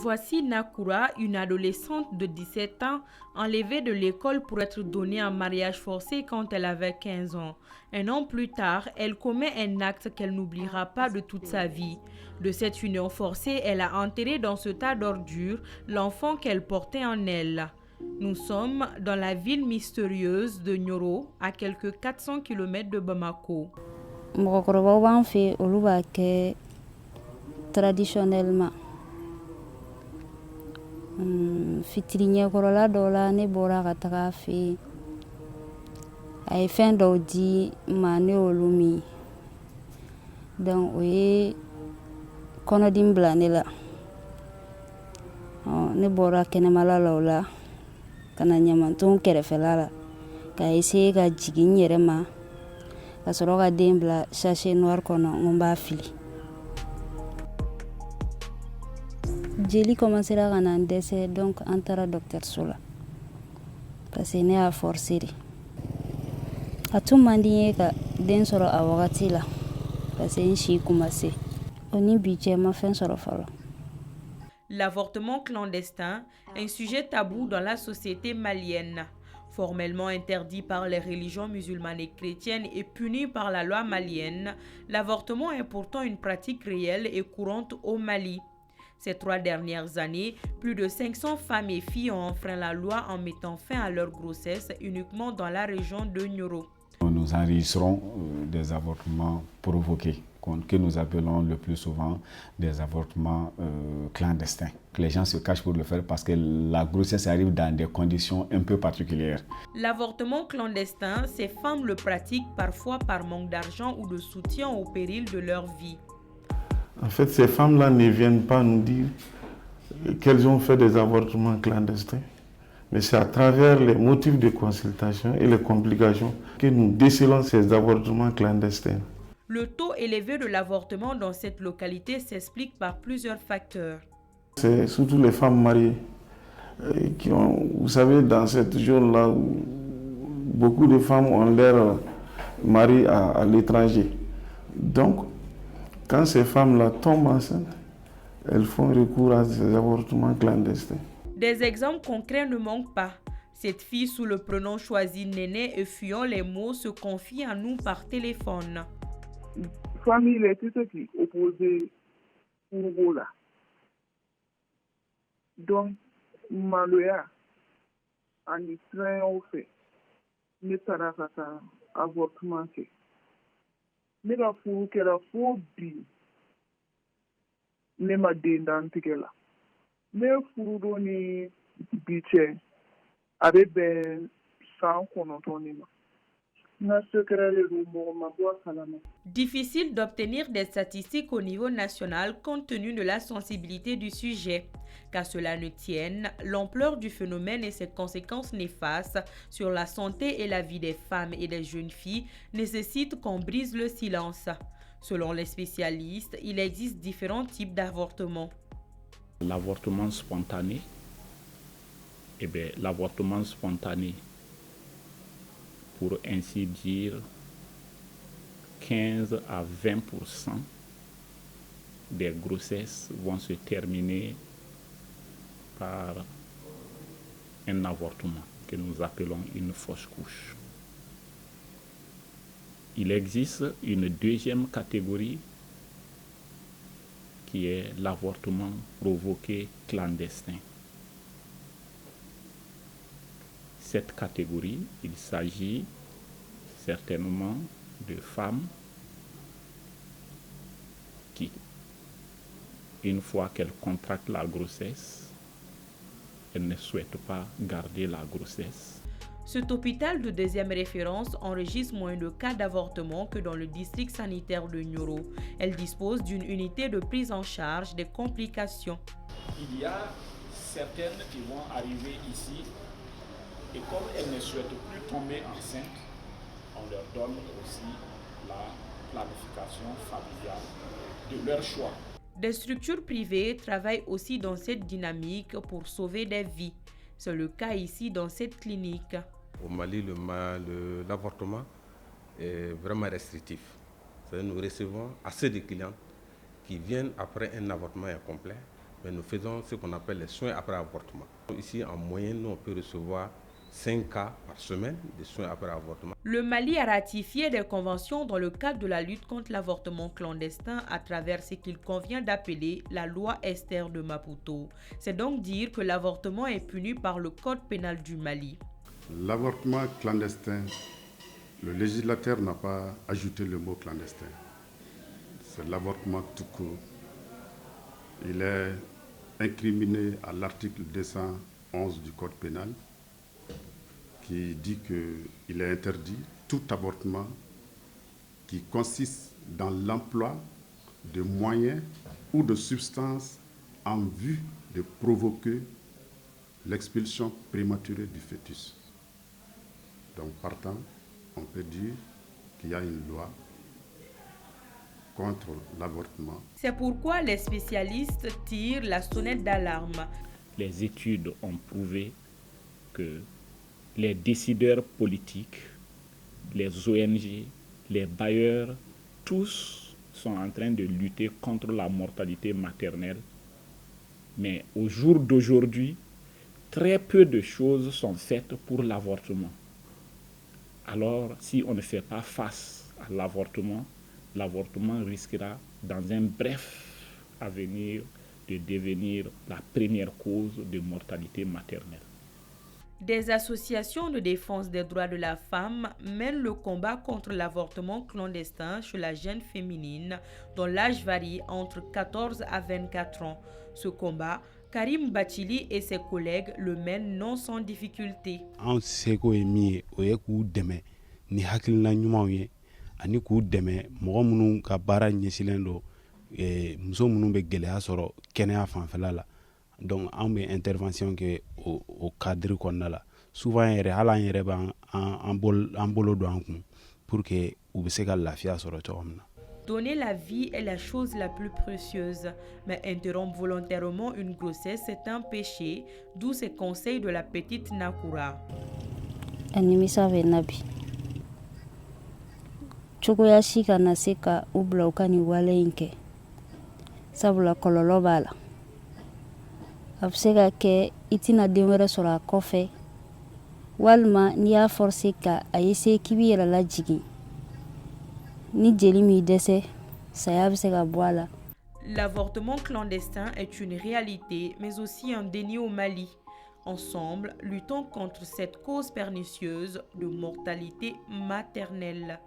Voici Nakura, une adolescente de 17 ans, enlevée de l'école pour être donnée en mariage forcé quand elle avait 15 ans. Un an plus tard, elle commet un acte qu'elle n'oubliera pas de toute sa vie. De cette union forcée, elle a enterré dans ce tas d'ordures l'enfant qu'elle portait en elle. Nous sommes dans la ville mystérieuse de Nioro, à quelques 400 km de Bamako. Traditionnellement. Fitiri ɲɛkɔrɔla dɔ la ne bɔra ka taga a fɛ yen a ye fɛn dɔw di ma ne y'olu min donc o ye kɔnɔdimi bila ne la ne bɔra kɛnɛmala la o la ka na ɲamanton kɛrɛfɛla la ka essayer ka jigin n yɛrɛ ma ka sɔrɔ ka den bila sachet noir kɔnɔ n ko n b'a fili. Jeli commencera ka na n dɛsɛ donc an taara dɔgɔtɔrɔso la parce que ne y'a forcé de a tun man di n ye ka den sɔrɔ a wagati la parce que n si kun ma se o ni bi cɛ ma fɛn sɔrɔ fɔlɔ. L'avortement clandestin, un sujet tabou dans la société malienne. Formellement interdit par les religions musulmanes et chrétiennes et puni par la loi malienne, l'avortement est pourtant une pratique réelle et courante au Mali. Ces 3 dernières années, plus de 500 femmes et filles ont enfreint la loi en mettant fin à leur grossesse uniquement dans la région de Nioro. Nous enregistrons des avortements provoqués, que nous appelons le plus souvent des avortements clandestins. Les gens se cachent pour le faire parce que la grossesse arrive dans des conditions un peu particulières. L'avortement clandestin, ces femmes le pratiquent parfois par manque d'argent ou de soutien au péril de leur vie. En fait, ces femmes-là ne viennent pas nous dire qu'elles ont fait des avortements clandestins, mais c'est à travers les motifs de consultation et les complications que nous décelons ces avortements clandestins. Le taux élevé de l'avortement dans cette localité s'explique par plusieurs facteurs. C'est surtout les femmes mariées qui ont, vous savez, dans cette zone-là où beaucoup de femmes ont leur mari à l'étranger. Donc, quand ces femmes-là tombent enceintes, elles font recours à ces avortements clandestins. Des exemples concrets ne manquent pas. Cette fille sous le prénom choisi Néné et fuyant les mots se confie à nous par téléphone. Famille est tout qui opposé pour Gola. Donc, Maloya, en Israël, on fait. Ne pas avortement. Ne ka furu kɛra fo bi ne ma den dantigɛ la ne furu don ni bi cɛ a bɛ bɛn san 9 ma n ka secret de don mɔgɔ ma bɔ a kalama. Difficile d'obtenir des statistiques au niveau national compte tenu de la sensibilité du sujet. Qu'à cela ne tienne, l'ampleur du phénomène et ses conséquences néfastes sur la santé et la vie des femmes et des jeunes filles nécessitent qu'on brise le silence. Selon les spécialistes, il existe différents types d'avortements. L'avortement spontané, l'avortement spontané, pour ainsi dire, 15 à 20% des grossesses vont se terminer par un avortement que nous appelons une fausse couche. Il existe une deuxième catégorie qui est l'avortement provoqué clandestin. Cette catégorie, il s'agit certainement de femmes qui, une fois qu'elles contractent la grossesse, elles ne souhaitent pas garder la grossesse. Cet hôpital de deuxième référence enregistre moins de cas d'avortement que dans le district sanitaire de Nioro. Elle dispose d'une unité de prise en charge des complications. Il y a certaines qui vont arriver ici et comme elles ne souhaitent plus tomber enceintes, on leur donne aussi la planification familiale de leur choix. Des structures privées travaillent aussi dans cette dynamique pour sauver des vies. C'est le cas ici dans cette clinique. Au Mali, l'avortement est vraiment restrictif. Nous recevons assez de clients qui viennent après un avortement incomplet mais nous faisons ce qu'on appelle les soins après avortement. Ici, en moyenne, on peut recevoir 5 cas par semaine de soins après avortement. Le Mali a ratifié des conventions dans le cadre de la lutte contre l'avortement clandestin à travers ce qu'il convient d'appeler la loi Esther de Maputo. C'est donc dire que l'avortement est puni par le code pénal du Mali. L'avortement clandestin, le législateur n'a pas ajouté le mot clandestin. C'est l'avortement tout court. Il est incriminé à l'article 211 du code pénal qui dit qu'il est interdit tout avortement qui consiste dans l'emploi de moyens ou de substances en vue de provoquer l'expulsion prématurée du fœtus. Donc partant, on peut dire qu'il y a une loi contre l'avortement. C'est pourquoi les spécialistes tirent la sonnette d'alarme. Les études ont prouvé que les décideurs politiques, les ONG, les bailleurs, tous sont en train de lutter contre la mortalité maternelle. Mais au jour d'aujourd'hui, très peu de choses sont faites pour l'avortement. Alors, si on ne fait pas face à l'avortement risquera dans un bref avenir de devenir la première cause de mortalité maternelle. Des associations de défense des droits de la femme mènent le combat contre l'avortement clandestin chez la jeune féminine dont l'âge varie entre 14 à 24 ans. Ce combat, Karim Bachili et ses collègues le mènent non sans difficulté. Ani k'u dɛmɛ mɔgɔ minnu ka baara ɲɛsilen don muso minnu bɛ gɛlɛya sɔrɔ kɛnɛya fanfɛla la donc an bɛ intervention kɛ o cadre kɔnɔna la souvent yɛrɛ hali an yɛrɛ b'an bolo don an kun pour que u bɛ se ka lafiya sɔrɔ cogo min na. Donner la vie est la chose la plus précieuse, mais interrompre volontairement une grossesse est un péché, d'où ces conseils de la petite Nakura. Animisa bɛ nabi. Cogoya si kana se ka u bila u ka nin wale in kɛ sabula kɔlɔlɔ b'a la a bɛ se ka kɛ i tɛna den wɛrɛ sɔrɔ a kɔfɛ walima n'i y'a forcer ka a essayer k'i b'i yɛrɛ lajigin ni jeli m'i dɛsɛ saya bɛ se ka bɔ a la. L'avortement clandestin est une réalité, mais aussi un déni au Mali. Ensemble, luttons contre cette cause pernicieuse de mortalité maternelle.